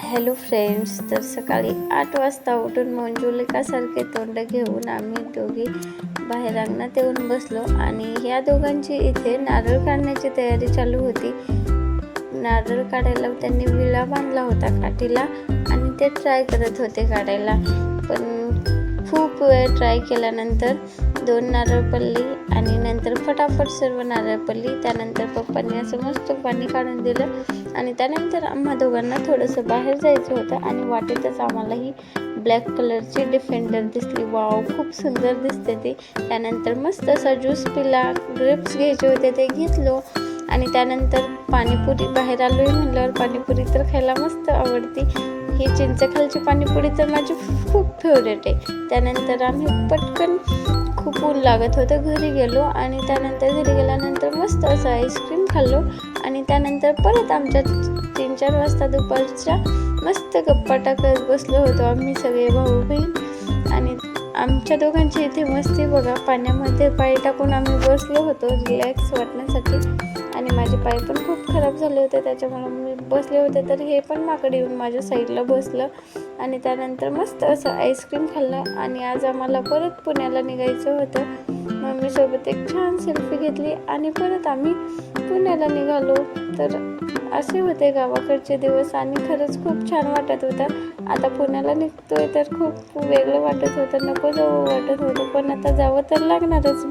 Hello friends, तर सकाळी 8 वाजता उठून मंजुलिकासारखे तोंड घेऊन आम्ही दोघी बाहेर अंगणात येऊन बसलो आणि ह्या दोघांची इथे नारळ काढण्याची तयारी चालू होती. नारळ काढायला त्यांनी विळा बांधला होता काठीला आणि ते ट्राय करत होते काढायला. पण खूप वेळ ट्राय केल्यानंतर 2 नारळ पडली आणि नंतर फटाफट सर्व नारळ पडली. त्यानंतर पप्पांनी असं मस्त पाणी काढून दिलं आणि त्यानंतर आम्हा दोघांना थोडंसं बाहेर जायचं होतं आणि वाटेतच आम्हाला ही ब्लॅक कलरची डिफेंडर दिसली. वाव, खूप सुंदर दिसते ती. त्यानंतर मस्त असा ज्यूस पिला. ग्रेप्स घ्यायचे होते ते घेतलो आणि त्यानंतर पाणीपुरी बाहेर आलोय म्हणल्यावर पाणीपुरी तर खायला मस्त आवडती. ही चिंचखालची पाणीपुरी तर माझी खूप फेवरेट आहे. त्यानंतर आम्ही पटकन, खूप ऊन लागत होतं, घरी गेलो आणि त्यानंतर घरी गेल्यानंतर मस्त असं आईस्क्रीम खाल्लो आणि त्यानंतर परत आमच्या 3-4 वाजता दुपारच्या मस्त गप्पा टाकत बसलो होतो आम्ही सगळे भाऊ बहीण. आणि आमच्या दोघांची इथे मस्ती बघा, पाण्यामध्ये पाय टाकून आम्ही बसलो होतो रिलॅक्स वाटण्यासाठी. आणि माझे पाय पण खूप खराब झाले होते, त्याच्यामुळे मी बसले होते तर हे पण माकडे येऊन माझ्या साईडला बसलं आणि त्यानंतर मस्त असं आईस्क्रीम खाल्लं. आणि आज आम्हाला परत पुण्याला निघायचं होतं. मम्मीसोबत एक छान सेल्फी घेतली आणि परत आम्ही पुण्याला निघालो. तर असे होते गावाकडचे दिवस आणि खरंच खूप छान वाटत होतं. आता पुण्याला निघतोय तर खूप वेगळं वाटत होतं, नको जावं वाटत होतं, पण आता जावं तर लागणारच.